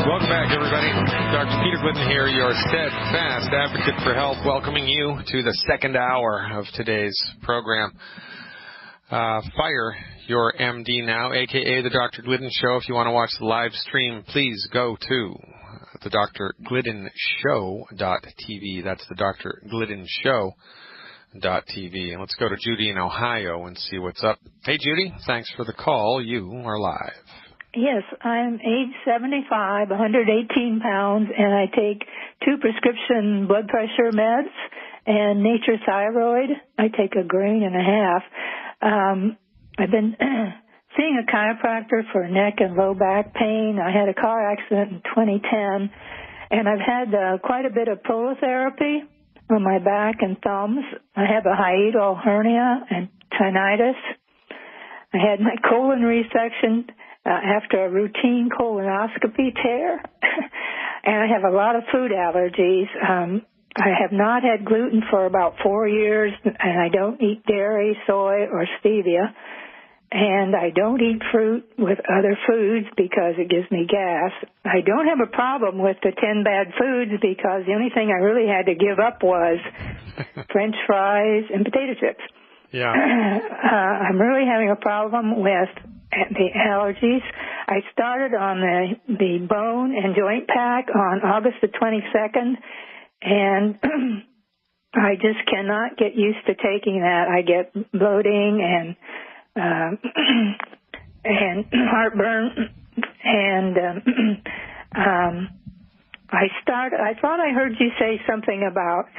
Welcome back, everybody. Dr. Peter Glidden here, your steadfast advocate for health, welcoming you to the second hour of today's program. Fire your MD now, a.k.a. the Dr. Glidden Show. If you want to watch the live stream, please go to the drgliddenshow.tv. That's the drgliddenshow.tv. And let's go to Judy in Ohio and see what's up. Hey, Judy, thanks for the call. You are live. Yes, I'm age 75, 118 pounds, and I take 2 prescription blood pressure meds and Nature Thyroid. I take a grain and a half. I've been seeing a chiropractor for neck and low back pain. I had a car accident in 2010, and I've had quite a bit of prolotherapy on my back and thumbs. I have a hiatal hernia and tinnitus. I had my colon resection after a routine colonoscopy tear, and I have a lot of food allergies. I have not had gluten for about 4 years, and I don't eat dairy, soy, or stevia, and I don't eat fruit with other foods because it gives me gas. I don't have a problem with the 10 bad foods because the only thing I really had to give up was French fries and potato chips. Yeah. I'm really having a problem with the allergies. I started on the bone and joint pack on August the 22nd, and I just cannot get used to taking that. I get bloating and heartburn, and I thought I heard you say something about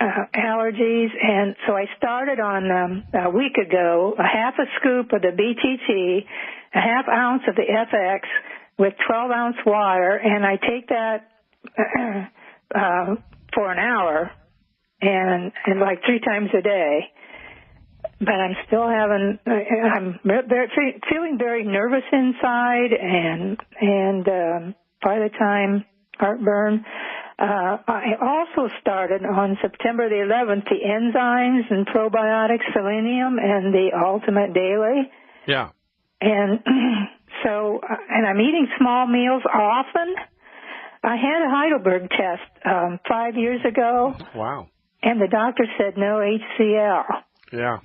allergies, and so I started on a week ago a half a scoop of the BTT, a half ounce of the FX with 12-ounce water, and I take that for an hour and like 3 times a day. But I'm still I'm feeling very nervous inside and by the time heartburn. I also started on September the 11th the enzymes and probiotics, selenium, and the Ultimate Daily. Yeah. And so, and I'm eating small meals often. I had a Heidelberg test 5 years ago. Wow. And the doctor said no HCl. Yeah.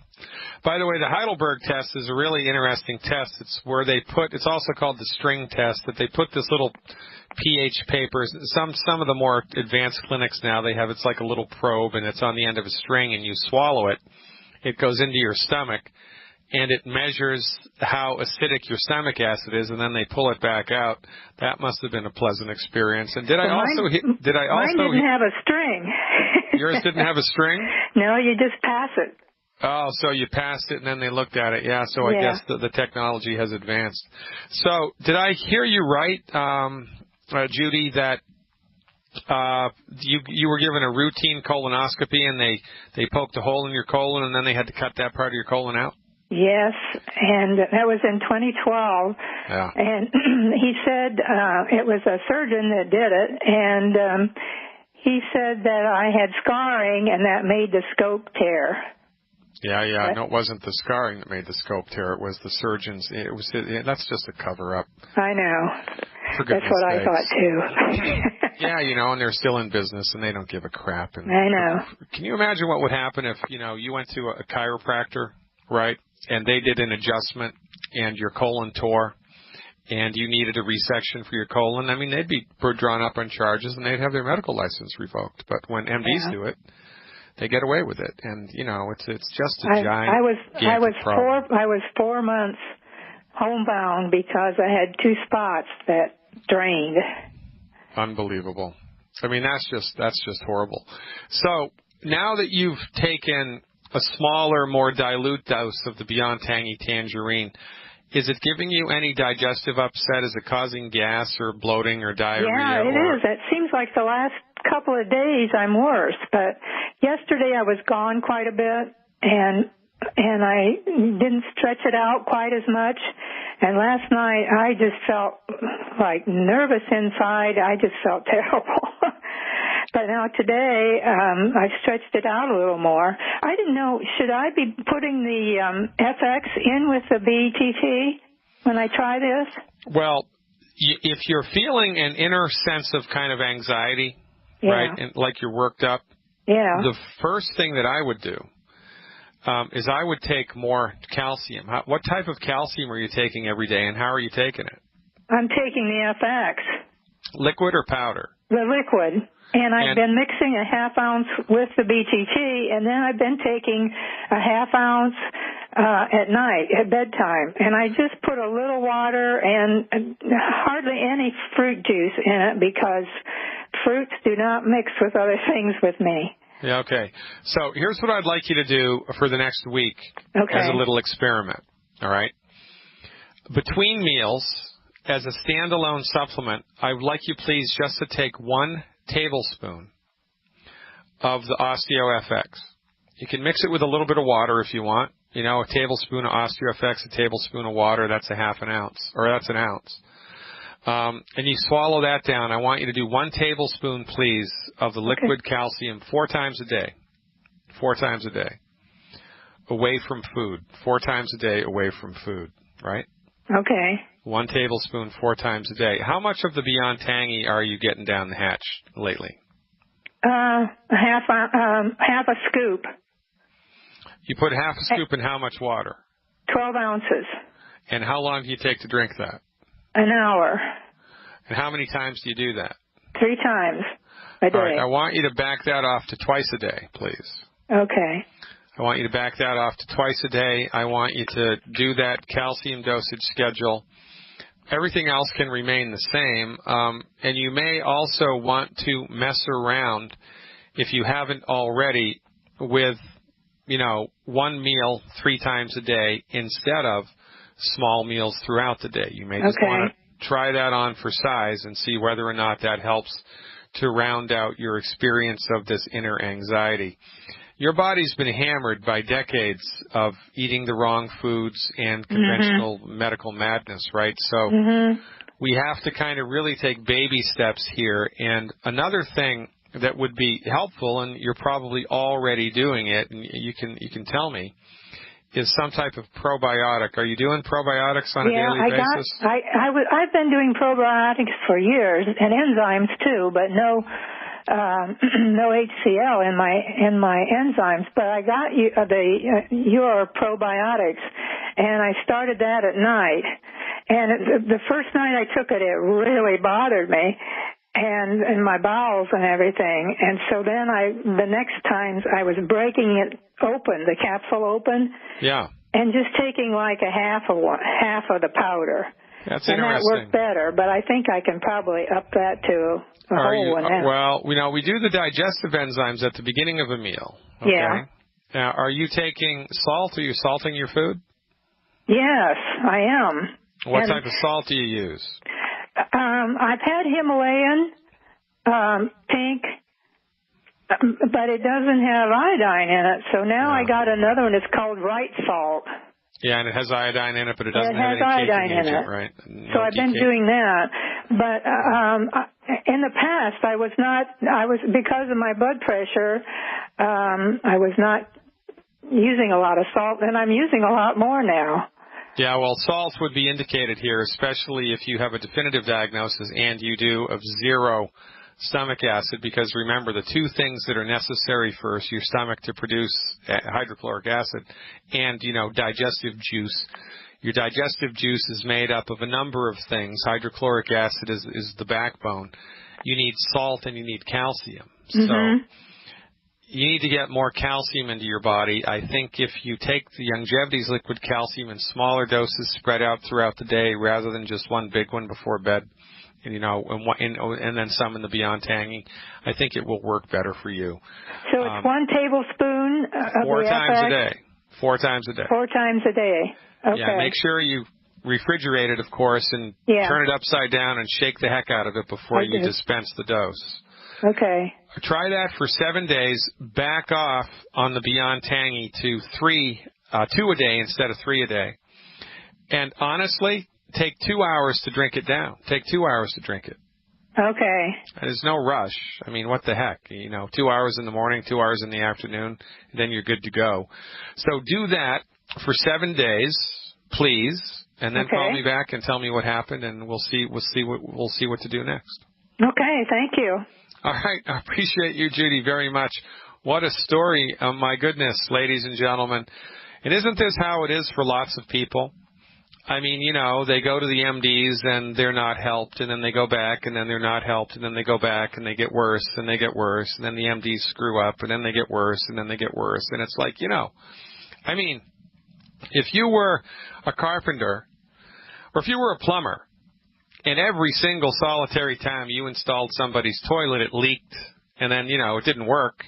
By the way, the Heidelberg test is a really interesting test. It's where they put, it's also called the string test, that they put this little pH papers. Some of the more advanced clinics now, they have, it's like a little probe, and it's on the end of a string, and you swallow it. It goes into your stomach, and it measures how acidic your stomach acid is, and then they pull it back out. That must have been a pleasant experience. And Mine didn't have a string. Yours didn't have a string? No, you just pass it. Oh, so you passed it and then they looked at it. Yeah, so I guess the technology has advanced. So did I hear you right, Judy, that you were given a routine colonoscopy and they poked a hole in your colon and then they had to cut that part of your colon out? Yes, and that was in 2012. Yeah. And he said it was a surgeon that did it, and he said that I had scarring and that made the scope tear. Yeah. No, it wasn't the scarring that made the scope tear. It was the surgeons. That's just a cover-up. I know. That's what I thought, too. Yeah, and they're still in business, and they don't give a crap. And I know. Can you imagine what would happen if, you went to a chiropractor, right, and they did an adjustment, and your colon tore, and you needed a resection for your colon? I mean, they'd be drawn up on charges, and they'd have their medical license revoked. But when MDs do it, they get away with it, and it's just a giant. I was 4 months homebound because I had 2 spots that drained. Unbelievable. I mean, that's just horrible. So now that you've taken a smaller, more dilute dose of the Beyond Tangy Tangerine, is it giving you any digestive upset? Is it causing gas or bloating or diarrhea? Yeah, it is. It seems like the last couple of days I'm worse, but yesterday I was gone quite a bit, and I didn't stretch it out quite as much, and last night I just felt like nervous inside. I just felt terrible. But now today I stretched it out a little more. I didn't know, should I be putting the FX in with the BTT when I try this? Well, if you're feeling an inner sense of kind of anxiety, right, and like you're worked up, the first thing that I would do is I would take more calcium. What type of calcium are you taking every day, and how are you taking it? I'm taking the FX. Liquid or powder? The liquid. And I've been mixing a half ounce with the BTT, and then I've been taking a half ounce at night, at bedtime. And I just put a little water and hardly any fruit juice in it because fruits do not mix with other things with me. Yeah, okay. So here's what I'd like you to do for the next week as a little experiment, all right? Between meals, as a standalone supplement, I would like you please just to take 1 tablespoon of the OsteoFX. You can mix it with a little bit of water if you want. You know, a tablespoon of OsteoFX, a tablespoon of water, that's a half an ounce, or that's an ounce. And you swallow that down. I want you to do 1 tablespoon, please, of the liquid calcium 4 times a day. 4 times a day. Away from food. 4 times a day away from food, right? Okay. 1 tablespoon 4 times a day. How much of the Beyond Tangy are you getting down the hatch lately? Half a scoop. You put half a scoop in how much water? 12 ounces. And how long do you take to drink that? An hour. And how many times do you do that? 3 times a day. All right, I want you to back that off to twice a day, please. Okay. I want you to back that off to twice a day. I want you to do that calcium dosage schedule. Everything else can remain the same. And you may also want to mess around, if you haven't already, with, 1 meal 3 times a day instead of small meals throughout the day. You may just want to try that on for size and see whether or not that helps to round out your experience of this inner anxiety. Your body's been hammered by decades of eating the wrong foods and conventional medical madness, right? So we have to kind of really take baby steps here. And another thing that would be helpful, and you're probably already doing it, and you can tell me, is some type of probiotic. Are you doing probiotics on a daily basis? I've been doing probiotics for years, and enzymes too, but no HCl in my enzymes. But I got your probiotics, and I started that at night. And the first night I took it really bothered me, and my bowels and everything. And so then the next times I was breaking it open, the capsule open. Yeah. And just taking like a half of the powder. That's and interesting. And that worked better, but I think I can probably up that to a whole one now. Well, we do the digestive enzymes at the beginning of a meal. Okay? Yeah. Now, are you taking salt? Are you salting your food? Yes, I am. What type of salt do you use? I've had Himalayan, pink, but it doesn't have iodine in it. So now I got another one. It's called Right Salt. Yeah, and it has iodine in it, but it doesn't have any iodine caking in agent, it. right? So I've been doing that. But in the past, because of my blood pressure, I was not using a lot of salt, and I'm using a lot more now. Yeah, well, salt would be indicated here, especially if you have a definitive diagnosis and you do of 0 stomach acid, because remember, the 2 things that are necessary for your stomach to produce hydrochloric acid and, digestive juice. Your digestive juice is made up of a number of things. Hydrochloric acid is the backbone. You need salt and you need calcium. So you need to get more calcium into your body. I think if you take the Longevity's liquid calcium in smaller doses spread out throughout the day rather than just one big one before bed, and then some in the Beyond Tangy, I think it will work better for you. So it's 1 tablespoon of 4 the times FX? a day. 4 times a day. 4 times a day. Okay. Yeah, make sure you refrigerate it, of course, and turn it upside down and shake the heck out of it before you dispense the dose. Okay. Try that for 7 days. Back off on the Beyond Tangy to 2 a day instead of 3 a day. And honestly, take 2 hours to drink it down. Take 2 hours to drink it. Okay. There's no rush. I mean, what the heck? 2 hours in the morning, 2 hours in the afternoon, then you're good to go. So do that for 7 days, please. and then call me back and tell me what happened, and we'll see what to do next. Okay, thank you. All right, I appreciate you, Judy, very much. What a story! My goodness, ladies and gentlemen, and isn't this how it is for lots of people? I mean, they go to the MDs and they're not helped, and then they go back and then they're not helped, and then they go back and they get worse and they get worse, and then the MDs screw up and then they get worse and then they get worse. And it's like, I mean, if you were a carpenter or if you were a plumber and every single solitary time you installed somebody's toilet, it leaked and then, it didn't work,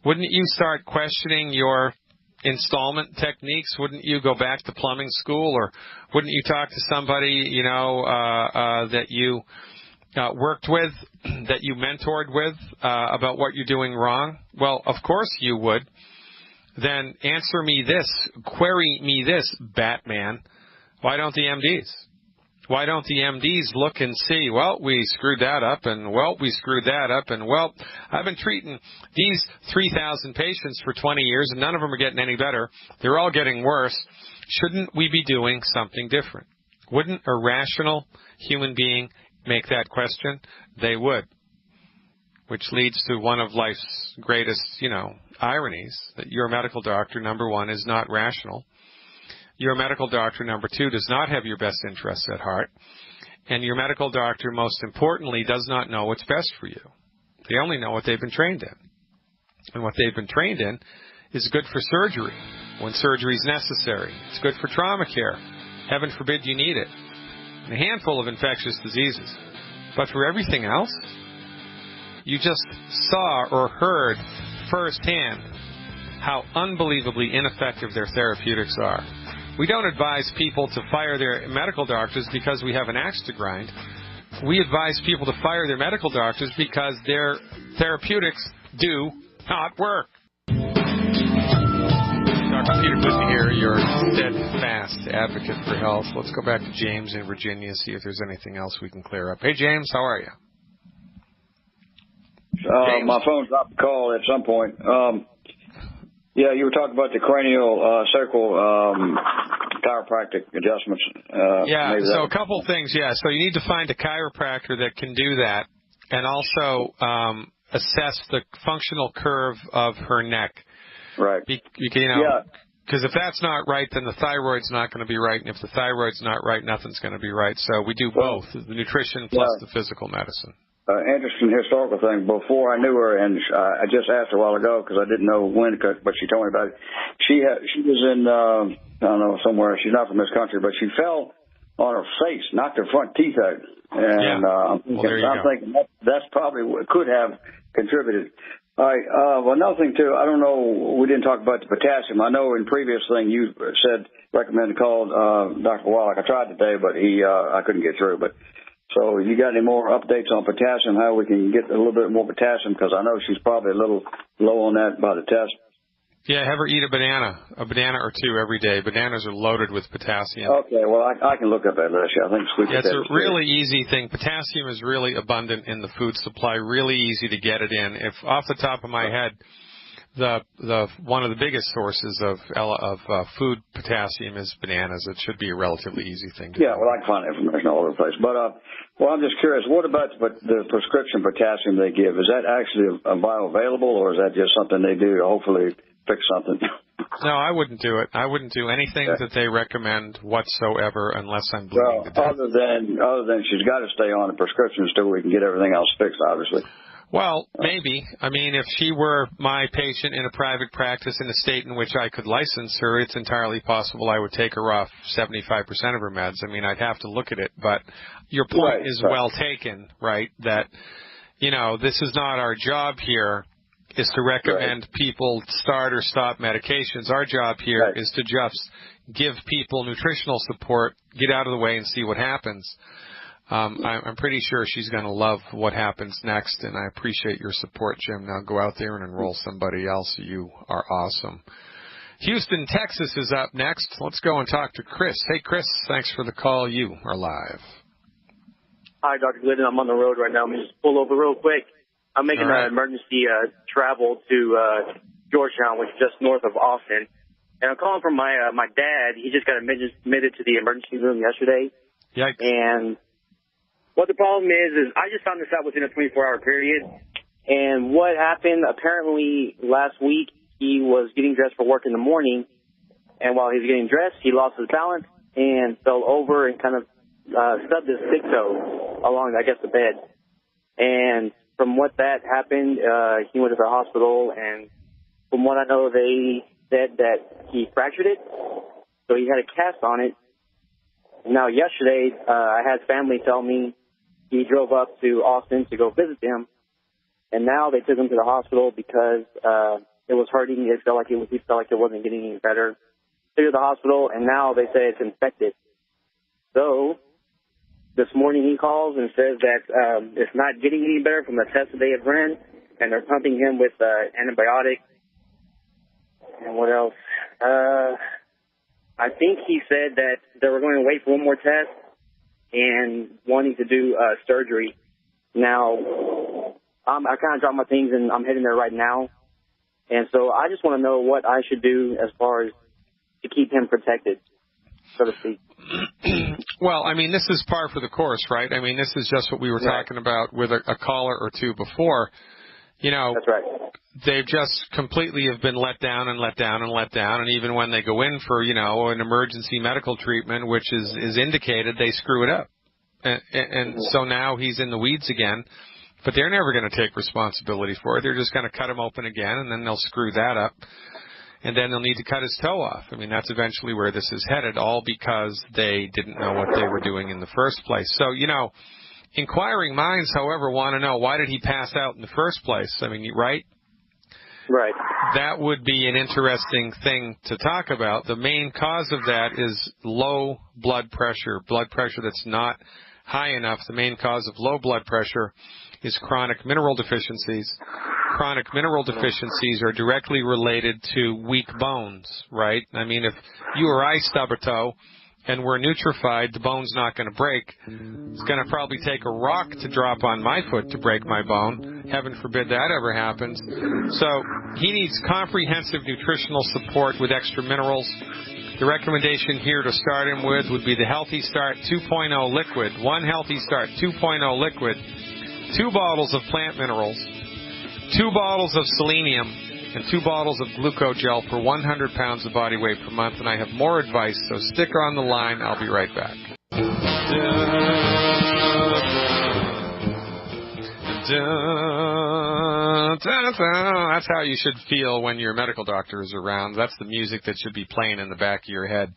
wouldn't you start questioning your installment techniques? Wouldn't you go back to plumbing school, or wouldn't you talk to somebody, that you worked with, that you mentored with, about what you're doing wrong? Well, of course you would. Then answer me this, query me this, Batman. Why don't the MDs? Why don't the MDs look and see, well, we screwed that up, and, well, we screwed that up, and, well, I've been treating these 3,000 patients for 20 years, and none of them are getting any better. They're all getting worse. Shouldn't we be doing something different? Wouldn't a rational human being make that question? They would, which leads to one of life's greatest, ironies, that your medical doctor, number one, is not rational. Your medical doctor, number two, does not have your best interests at heart. And your medical doctor, most importantly, does not know what's best for you. They only know what they've been trained in. And what they've been trained in is good for surgery when surgery is necessary. It's good for trauma care. Heaven forbid you need it. And a handful of infectious diseases. But for everything else, you just saw or heard firsthand how unbelievably ineffective their therapeutics are. We don't advise people to fire their medical doctors because we have an axe to grind. We advise people to fire their medical doctors because their therapeutics do not work. Dr. Peter Glidden here, your steadfast advocate for health. Let's go back to James in Virginia, see if there's anything else we can clear up. Hey, James, how are you? My phone dropped the call at some point. Yeah, you were talking about the cranial sacral chiropractic adjustments. So a couple things, So you need to find a chiropractor that can do that, and also assess the functional curve of her neck. Right. Because if that's not right, then the thyroid's not going to be right, and if the thyroid's not right, nothing's going to be right. So we do both, the nutrition plus the physical medicine. Interesting historical thing. Before I knew her, and I just asked her a while ago because I didn't know when, but she told me about it. She was in, I don't know, somewhere. She's not from this country, but she fell on her face, knocked her front teeth out. And I'm thinking that's probably what could have contributed. All right. Another thing, too, I don't know, we didn't talk about the potassium. I know in previous thing you recommended to call Dr. Wallach. I tried today, but I couldn't get through. So you got any more updates on potassium, how we can get a little bit more potassium? Because I know she's probably a little low on that by the test. Yeah, have her eat a banana or two every day. Bananas are loaded with potassium. Okay, well, I can look up that list. I think sweet potato. It's a really easy thing. Potassium is really abundant in the food supply, really easy to get it in. If off the top of my head, the one of the biggest sources of food potassium is bananas. It should be a relatively easy thing to do. Yeah, well, I can find information all over the place. But I'm just curious, what about the prescription potassium they give? Is that actually bioavailable, or is that just something they do to hopefully fix something? No, I wouldn't do it. I wouldn't do anything that they recommend whatsoever unless I'm bleeding to death. Other than she's got to stay on a prescription until we can get everything else fixed, obviously. Well, maybe. I mean, if she were my patient in a private practice in a state in which I could license her, it's entirely possible I would take her off 75% of her meds. I mean, I'd have to look at it. But your point is well taken, right, that, this is not our job here is to recommend people start or stop medications. Our job here is to just give people nutritional support, get out of the way, and see what happens. I'm pretty sure she's going to love what happens next, and I appreciate your support, Jim. Now go out there and enroll somebody else. You are awesome. Houston, Texas is up next. Let's go and talk to Chris. Hey, Chris, thanks for the call. You are live. Hi, Dr. Glidden. I'm on the road right now. Let me just pull over real quick. I'm making an emergency travel to Georgetown, which is just north of Austin. And I'm calling from my dad. He just got admitted to the emergency room yesterday. Yikes. And what the problem is I just found this out within a 24-hour period. And what happened, apparently last week, he was getting dressed for work in the morning. And while he was getting dressed, he lost his balance and fell over and kind of stubbed his big toe along, I guess, the bed. And from what that happened, he went to the hospital. And from what I know, they said that he fractured it. So he had a cast on it. Now, yesterday, I had family tell me he drove up to Austin to go visit him. And now they took him to the hospital because it was hurting. He felt like it wasn't getting any better. Took him to the hospital, and now they say it's infected. So this morning he calls and says that it's not getting any better from the test that they have run, and they're pumping him with antibiotics. And what else? I think he said that they were going to wait for one more test and wanting to do surgery. Now, I kind of dropped my things and I'm heading there right now. And so I just want to know what I should do as far as to keep him protected, so to speak. Well, I mean, this is par for the course, right? I mean, this is just what we were talking about with a caller or two before. You know, that's right. They've just completely have been let down and let down and let down. And even when they go in for, you know, an emergency medical treatment, which is indicated, they screw it up. And so now he's in the weeds again. But they're never going to take responsibility for it. They're just going to cut him open again, and then they'll screw that up. And then they'll need to cut his toe off. I mean, that's eventually where this is headed, all because they didn't know what they were doing in the first place. So, you know, inquiring minds, however, want to know, why did he pass out in the first place? I mean, right? Right. That would be an interesting thing to talk about. The main cause of that is low blood pressure that's not high enough. The main cause of low blood pressure is chronic mineral deficiencies. Chronic mineral deficiencies are directly related to weak bones, right? I mean, if you or I stub a toe and we're nutrified, the bone's not going to break. It's going to probably take a rock to drop on my foot to break my bone. Heaven forbid that ever happens. So he needs comprehensive nutritional support with extra minerals. The recommendation here to start him with would be the Healthy Start 2.0 liquid. One Healthy Start 2.0 liquid, 2 bottles of plant minerals, 2 bottles of selenium, and 2 bottles of glucogel per 100 pounds of body weight per month. And I have more advice, so stick on the line. I'll be right back. That's how you should feel when your medical doctor is around. That's the music that should be playing in the back of your head.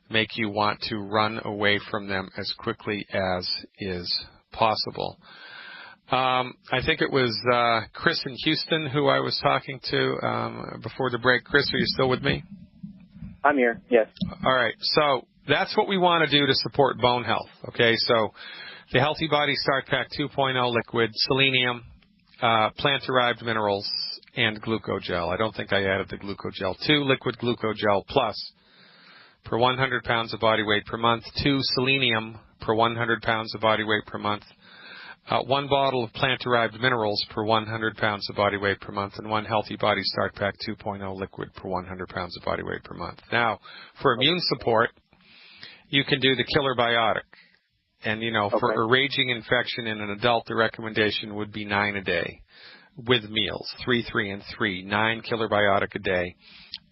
Make you want to run away from them as quickly as is possible. I think it was Chris in Houston who I was talking to before the break. Chris, are you still with me? I'm here, yes. All right. So that's what we want to do to support bone health. Okay, so the Healthy Body Start Pack 2.0 liquid, selenium, plant-derived minerals, and glucogel. I don't think I added the glucogel. 2 liquid glucogel plus per 100 pounds of body weight per month. 2 selenium per 100 pounds of body weight per month. 1 bottle of plant-derived minerals per 100 pounds of body weight per month, and 1 Healthy Body Start Pack 2.0 liquid per 100 pounds of body weight per month. Now, for immune support, you can do the Killer Biotic. And, you know, for a raging infection in an adult, the recommendation would be 9 a day with meals, 3, 3, and 3, 9 Killer Biotic a day.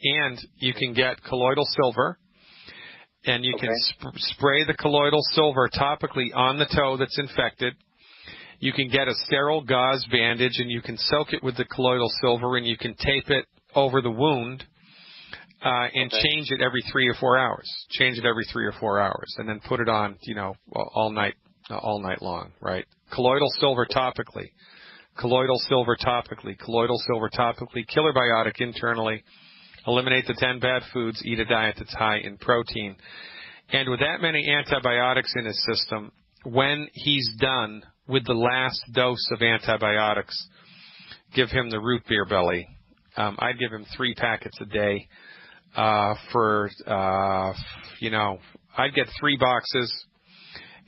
And you can get colloidal silver, and you can spray the colloidal silver topically on the toe that's infected. You can get a sterile gauze bandage, and you can soak it with the colloidal silver, and you can tape it over the wound and change it every 3 or 4 hours. Change it every 3 or 4 hours, and then put it on, you know, all night long, right? Colloidal silver topically. Colloidal silver topically. Colloidal silver topically. Killer Biotic internally. Eliminate the 10 bad foods. Eat a diet that's high in protein. And with that many antibiotics in his system, when he's done with the last dose of antibiotics, give him the root beer belly. I'd give him 3 packets a day I'd get 3 boxes,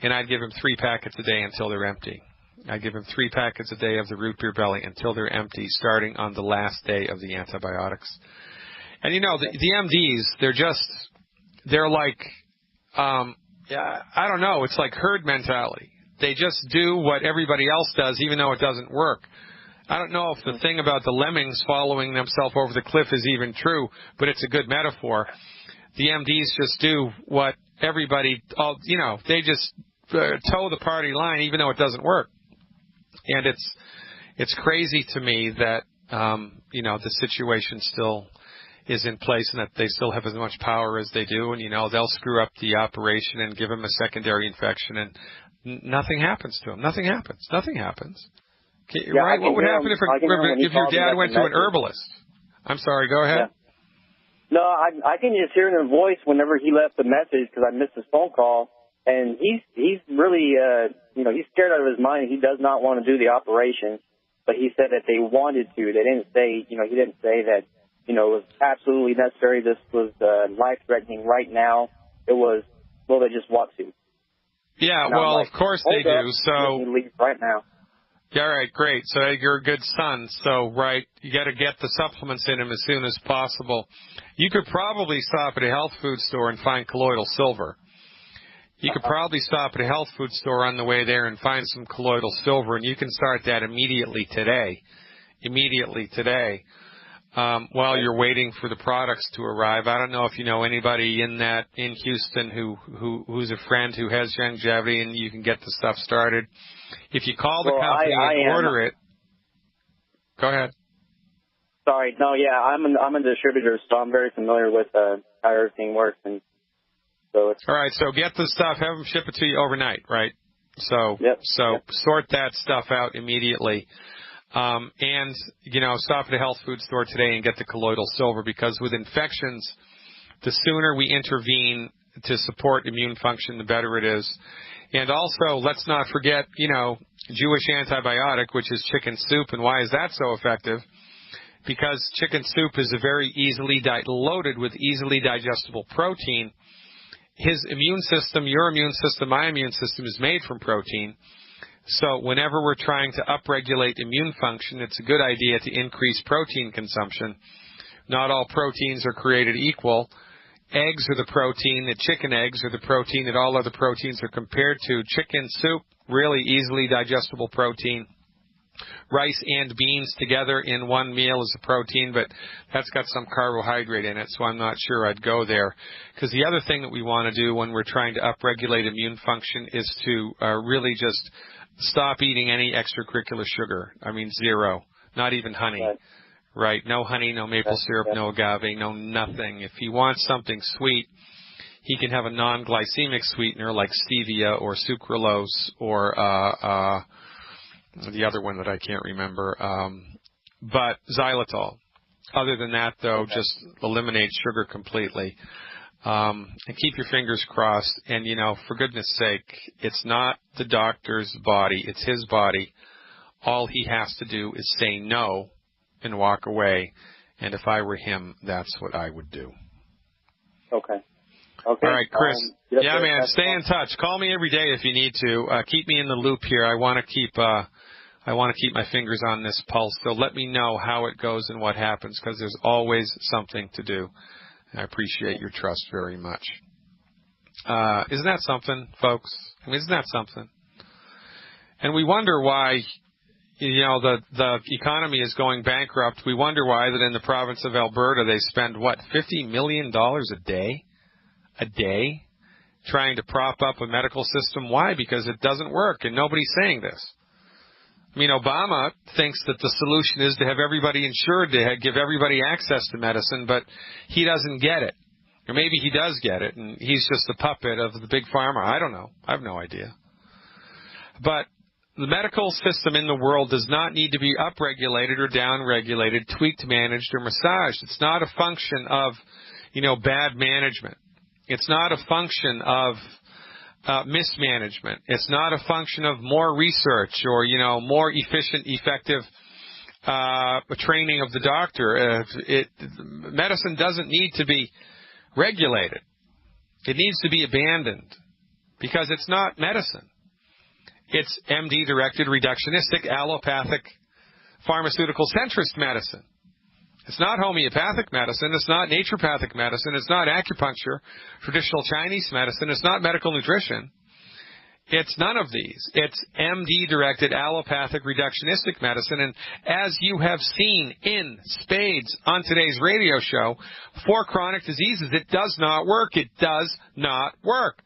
and I'd give him 3 packets a day until they're empty. I'd give him 3 packets a day of the root beer belly until they're empty, starting on the last day of the antibiotics. And, the MDs, they're like, I don't know, it's like herd mentality. They just do what everybody else does, even though it doesn't work. I don't know if the thing about the lemmings following themselves over the cliff is even true, but it's a good metaphor. The MDs just do what everybody, they just toe the party line, even though it doesn't work. And it's crazy to me that, the situation still is in place and that they still have as much power as they do. And, they'll screw up the operation and give them a secondary infection and nothing happens to them. Nothing happens. Okay, yeah, right? What would happen if your dad went to an herbalist? I'm sorry, go ahead. Yeah. No, I can just hear in his voice whenever he left the message because I missed his phone call. And he's really, he's scared out of his mind. He does not want to do the operation. But he said that they wanted to. They didn't say, he didn't say that, it was absolutely necessary. This was life-threatening right now. It was, well, they just want to. Yeah, well, of course they do. So leave right now. Yeah, all right, great. So you're a good son. So, right, you got to get the supplements in him as soon as possible. You could probably stop at a health food store and find colloidal silver. You could probably stop at a health food store on the way there and find some colloidal silver, and you can start that immediately today. While you're waiting for the products to arrive. I don't know if you know anybody in Houston who's a friend who has longevity, and you can get the stuff started. If you call the company and order it, go ahead. Sorry, no, yeah, I'm a distributor, so I'm very familiar with how everything works, and so it's all right. So get the stuff, have them ship it to you overnight, right? So sort that stuff out immediately. And, stop at a health food store today and get the colloidal silver, because with infections, the sooner we intervene to support immune function, the better it is. And also, let's not forget, Jewish antibiotic, which is chicken soup. And why is that so effective? Because chicken soup is loaded with easily digestible protein. His immune system, your immune system, my immune system is made from protein. So whenever we're trying to upregulate immune function, it's a good idea to increase protein consumption. Not all proteins are created equal. Eggs are the protein, the chicken eggs are the protein that all other proteins are compared to. Chicken soup, really easily digestible protein. Rice and beans together in one meal is a protein, but that's got some carbohydrate in it, so I'm not sure I'd go there. Because the other thing that we want to do when we're trying to upregulate immune function is to really just stop eating any extracurricular sugar. I mean, zero. Not even honey. Right? No honey, no maple syrup, no agave, no nothing. If he wants something sweet, he can have a non-glycemic sweetener like stevia or sucralose or the other one that I can't remember, but xylitol. Other than that, though, just eliminate sugar completely. And keep your fingers crossed. And, for goodness sake, it's not the doctor's body. It's his body. All he has to do is say no and walk away. And if I were him, that's what I would do. Okay. All right, Chris. Yeah, man, stay in touch. Call me every day if you need to. Keep me in the loop here. I want to keep my fingers on this pulse. So let me know how it goes and what happens, because there's always something to do. I appreciate your trust very much. Isn't that something, folks? I mean, isn't that something? And we wonder why, the economy is going bankrupt. We wonder why that in the province of Alberta they spend, $50 million a day trying to prop up a medical system. Why? Because it doesn't work, and nobody's saying this. I mean, Obama thinks that the solution is to have everybody insured, to give everybody access to medicine, but he doesn't get it. Or maybe he does get it, and he's just a puppet of the big pharma. I don't know. I have no idea. But the medical system in the world does not need to be upregulated or downregulated, tweaked, managed, or massaged. It's not a function of, bad management. It's not a function of mismanagement. It's not a function of more research or, more efficient, effective training of the doctor. Medicine doesn't need to be regulated. It needs to be abandoned because it's not medicine. It's MD-directed, reductionistic, allopathic, pharmaceutical centrist medicine. It's not homeopathic medicine. It's not naturopathic medicine. It's not acupuncture, traditional Chinese medicine. It's not medical nutrition. It's none of these. It's MD-directed allopathic reductionistic medicine. And as you have seen in spades on today's radio show, for chronic diseases, it does not work. It does not work.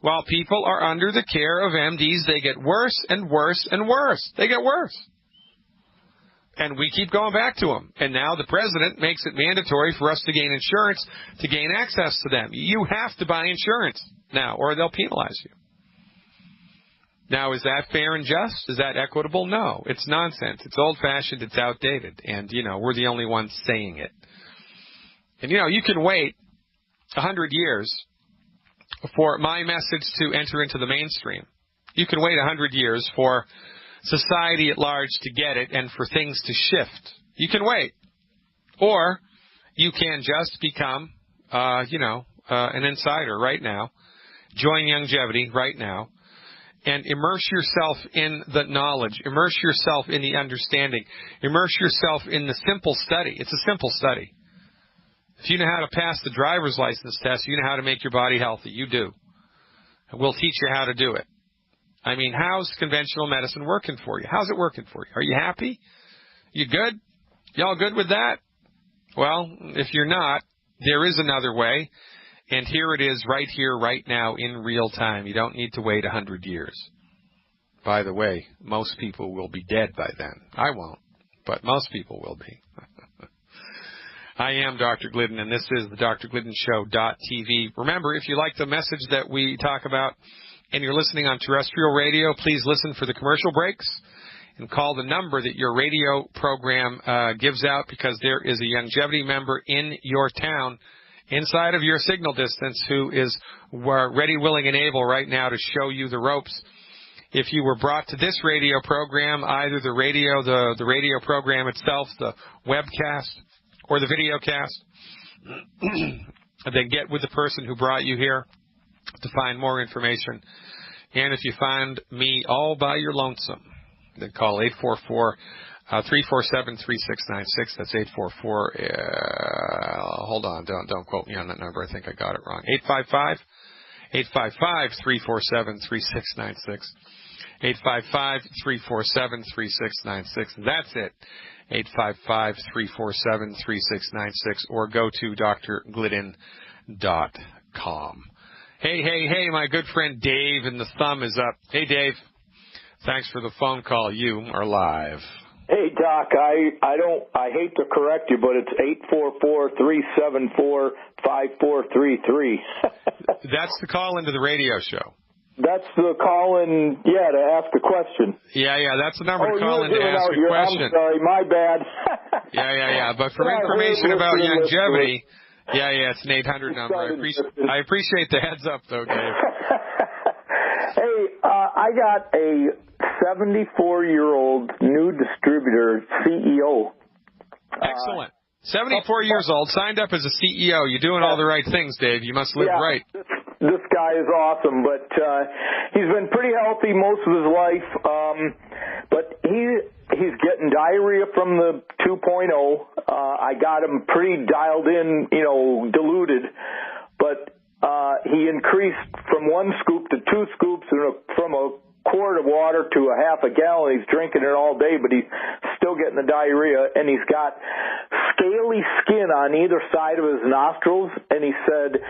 While people are under the care of MDs, they get worse and worse and worse. They get worse. And we keep going back to them. And now the president makes it mandatory for us to gain insurance to gain access to them. You have to buy insurance now, or they'll penalize you. Now, is that fair and just? Is that equitable? No. It's nonsense. It's old-fashioned. It's outdated. And, we're the only ones saying it. And, you can wait 100 years for my message to enter into the mainstream. You can wait 100 years for society at large to get it and for things to shift. You can wait. Or you can just become, an insider right now. Join Youngevity right now. And immerse yourself in the knowledge. Immerse yourself in the understanding. Immerse yourself in the simple study. It's a simple study. If you know how to pass the driver's license test, you know how to make your body healthy. You do. And we'll teach you how to do it. I mean, how's conventional medicine working for you? How's it working for you? Are you happy? You good? Y'all good with that? Well, if you're not, there is another way. And here it is right here, right now, in real time. You don't need to wait 100 years. By the way, most people will be dead by then. I won't, but most people will be. I am Dr. Glidden, and this is the drgliddenshow.tv. Remember, if you like the message that we talk about and you're listening on terrestrial radio, please listen for the commercial breaks and call the number that your radio program gives out, because there is a Youngevity member in your town inside of your signal distance who is ready, willing, and able right now to show you the ropes. If you were brought to this radio program, either the radio program itself, the webcast, or the video cast, then get with the person who brought you here to find more information. And if you find me all by your lonesome, then call 844-347-3696. That's 844. Hold on, don't quote me on that number. I think I got it wrong. 855-347-3696. 855-347-3696. That's it. 855-347-3696. Or go to drglidden.com. Hey, my good friend Dave, and the thumb is up. Hey, Dave. Thanks for the phone call. You are live. Hey, Doc, I hate to correct you, but it's 844-374-5433. That's the call into the radio show. That's the call in, to ask a question. Yeah, that's the number to call in to ask a question. I'm sorry, my bad. Yeah. But for information about Youngevity, it's an 800 number. I appreciate the heads up, though, Dave. Hey, I got a 74-year-old new distributor, CEO. Excellent. 74 years old, signed up as a CEO. You're doing all the right things, Dave. You must live right. This guy is awesome, but he's been pretty healthy most of his life. But he's getting diarrhea from the 2.0. I got him pretty dialed in, diluted, but he increased from 1 scoop to 2 scoops and from a quart of water to a half a gallon. He's drinking it all day, but he's still getting the diarrhea, and he's got scaly skin on either side of his nostrils. And he said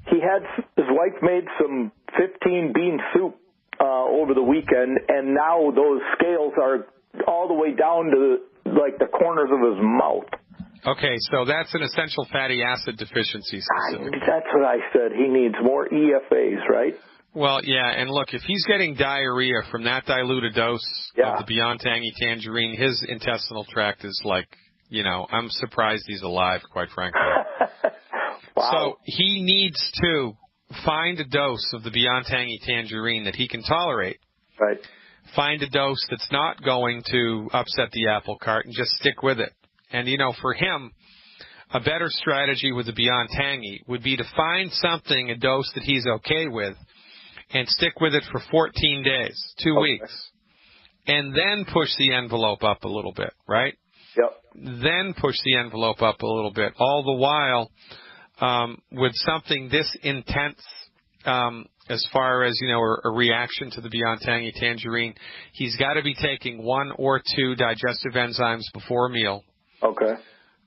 his wife made some 15-bean soup over the weekend, and now those scales are all the way down to the corners of his mouth. Okay, so that's an essential fatty acid deficiency specifically. That's what I said. He needs more EFAs, right? Well, yeah, and look, if he's getting diarrhea from that diluted dose of the Beyond Tangy Tangerine, his intestinal tract is I'm surprised he's alive, quite frankly. Wow. So he needs to find a dose of the Beyond Tangy Tangerine that he can tolerate. Right. Find a dose that's not going to upset the apple cart and just stick with it. And, for him, a better strategy with the Beyond Tangy would be to find a dose that he's okay with, and stick with it for 14 days, 2 weeks, and then push the envelope up a little bit, right? Yep. then push the envelope up a little bit. All the while, with something this intense, as far as, a reaction to the Beyond Tangy Tangerine, he's got to be taking 1 or 2 digestive enzymes before a meal. Okay.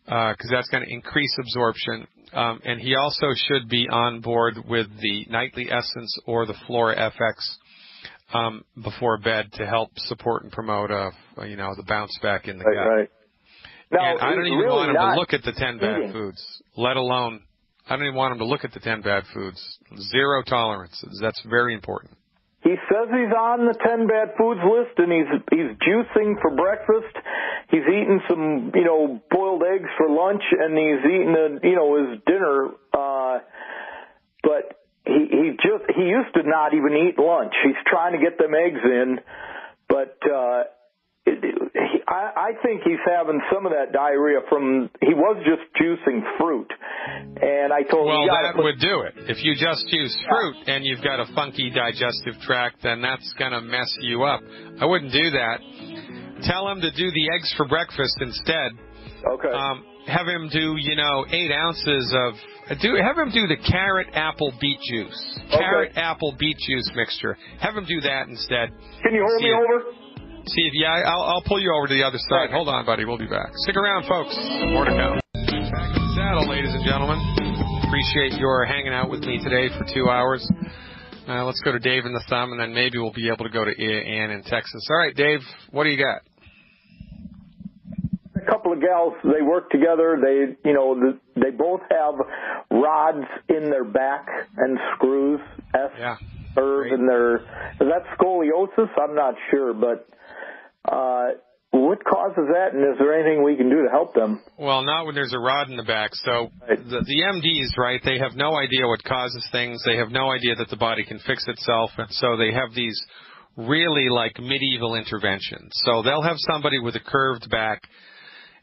Because that's going to increase absorption. And he also should be on board with the Nightly Essence or the Flora FX before bed to help support and promote, the bounce back in the gut. Right. Now, and I don't even want him to look at the 10 bad foods, let alone, I don't even want him to look at the 10 bad foods. 0 tolerance. That's very important. He says he's on the 10 bad foods list, and he's juicing for breakfast. He's eating some, boiled eggs for lunch, and he's eating, his dinner. But he used to not even eat lunch. He's trying to get them eggs in, but I think he's having some of that diarrhea he was just juicing fruit. And I told him, well, that would do it. If you just juice fruit and you've got a funky digestive tract, then that's going to mess you up. I wouldn't do that. Tell him to do the eggs for breakfast instead. Okay. Have him do, 8 ounces of... have him do the carrot, apple, beet juice. Carrot, apple, beet juice mixture. Have him do that instead. Can you hold me over? See if I'll pull you over to the other side. Hold on, buddy. We'll be back. Stick around, folks. More to come. Back in the saddle, ladies and gentlemen. Appreciate your hanging out with me today for 2 hours. Let's go to Dave in the Thumb, and then maybe we'll be able to go to Ann in Texas. All right, Dave, what do you got? A couple of gals, they work together. They both have rods in their back and screws. Curve in their. Is that scoliosis? I'm not sure, but what causes that, and is there anything we can do to help them? Well, not when there's a rod in the back. So the MDs, right, they have no idea what causes things. They have no idea that the body can fix itself, and so they have these really like medieval interventions. So they'll have somebody with a curved back,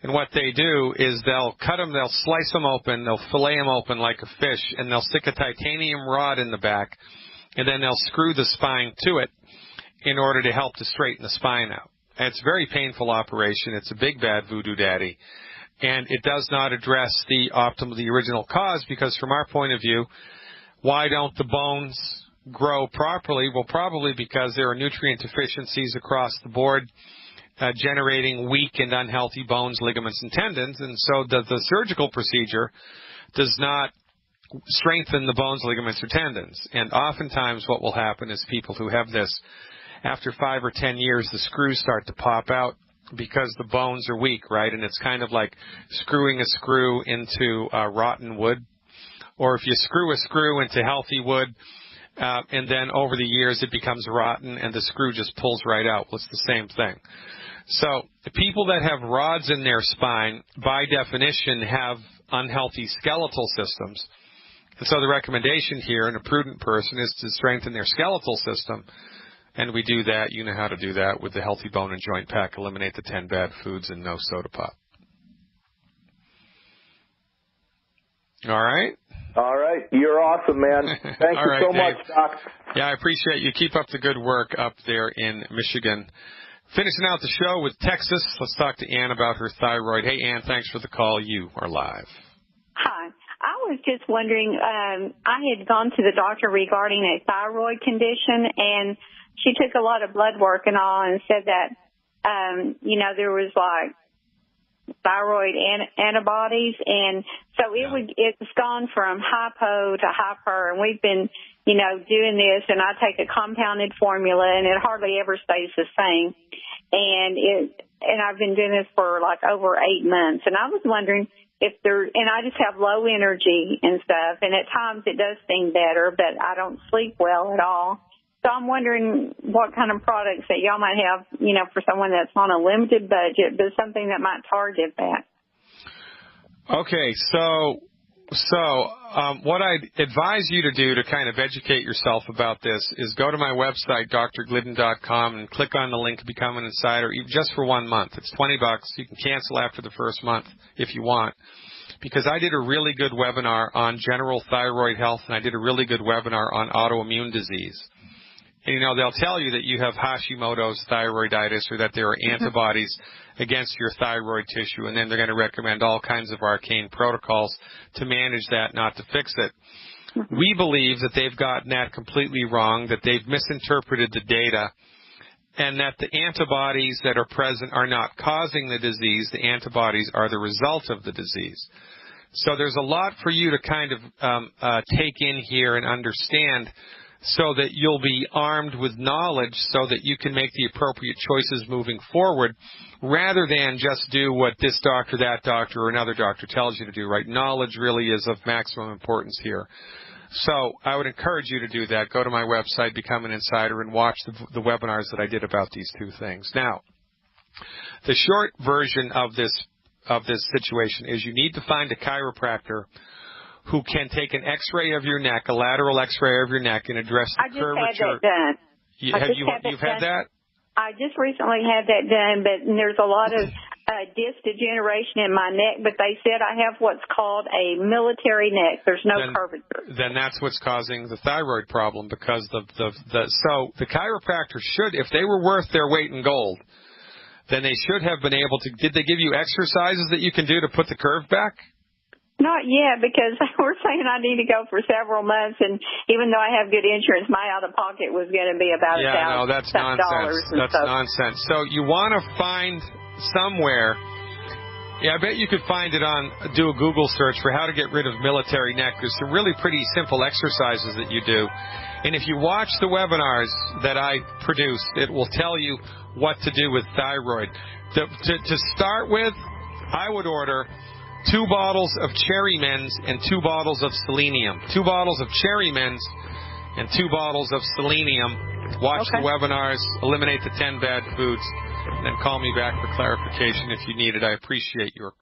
and what they do is they'll cut them, they'll slice them open, they'll fillet them open like a fish, and they'll stick a titanium rod in the back, and then they'll screw the spine to it in order to help to straighten the spine out. And it's a very painful operation. It's a big bad voodoo daddy. And it does not address the original cause, because from our point of view, why don't the bones grow properly? Well, probably because there are nutrient deficiencies across the board, generating weak and unhealthy bones, ligaments, and tendons. And so the surgical procedure does not strengthen the bones, ligaments, or tendons. And oftentimes what will happen is people who have this, after 5 or 10 years, the screws start to pop out because the bones are weak, right? And it's kind of like screwing a screw into rotten wood. Or if you screw a screw into healthy wood, and then over the years it becomes rotten and the screw just pulls right out. Well, it's the same thing. So the people that have rods in their spine, by definition, have unhealthy skeletal systems. And so the recommendation here in a prudent person is to strengthen their skeletal system. And we do that, you know how to do that, with the Healthy Bone and Joint Pack. Eliminate the 10 bad foods and no soda pop. All right? All right. You're awesome, man. Thank you so much, Doc. Yeah, I appreciate you. Keep up the good work up there in Michigan. Finishing out the show with Texas. Let's talk to Ann about her thyroid. Hey, Ann, thanks for the call. You are live. Hi. I was just wondering, I had gone to the doctor regarding a thyroid condition, and she took a lot of blood work and all and said that, there was like thyroid antibodies. And so it's gone from hypo to hyper, and we've been, doing this, and I take a compounded formula, and it hardly ever stays the same. And I've been doing this for like over 8 months, and I was wondering and I just have low energy and stuff, and at times it does seem better, but I don't sleep well at all. So I'm wondering what kind of products that y'all might have, for someone that's on a limited budget, but something that might target that. Okay, so what I'd advise you to do to kind of educate yourself about this is go to my website, drglidden.com, and click on the link to Become an Insider, just for 1 month. It's $20. You can cancel after the first month if you want, because I did a really good webinar on general thyroid health, and I did a really good webinar on autoimmune disease. And, they'll tell you that you have Hashimoto's thyroiditis or that there are antibodies against your thyroid tissue, and then they're going to recommend all kinds of arcane protocols to manage that, not to fix it. We believe that they've gotten that completely wrong, that they've misinterpreted the data, and that the antibodies that are present are not causing the disease. The antibodies are the result of the disease. So there's a lot for you to kind of take in here and understand, so that you'll be armed with knowledge so that you can make the appropriate choices moving forward, rather than just do what this doctor, that doctor, or another doctor tells you to do, right? Knowledge really is of maximum importance here. So I would encourage you to do that. Go to my website, Become an Insider, and watch the webinars that I did about these two things. Now, the short version of this situation is you need to find a chiropractor who can take an X-ray of your neck, a lateral X-ray of your neck, and address the curvature. I just had that done. You've had that? I just recently had that done, but there's a lot of disc degeneration in my neck, but they said I have what's called a military neck. There's no curvature. Then that's what's causing the thyroid problem, because so the chiropractor should, if they were worth their weight in gold, then they should have been able to. Did they give you exercises that you can do to put the curve back? Not yet, because they were saying I need to go for several months, and even though I have good insurance, my out-of-pocket was going to be about $1,000. No, that's nonsense. That's nonsense. So you want to find somewhere. I bet you could find it do a Google search for how to get rid of military neck. There's some really pretty simple exercises that you do. And if you watch the webinars that I produced, it will tell you what to do with thyroid. To start with, I would order 2 bottles of Cherry Mens and 2 bottles of selenium. 2 bottles of Cherry Mens and 2 bottles of selenium. Watch the webinars, eliminate the 10 bad foods, and then call me back for clarification if you need it. I appreciate your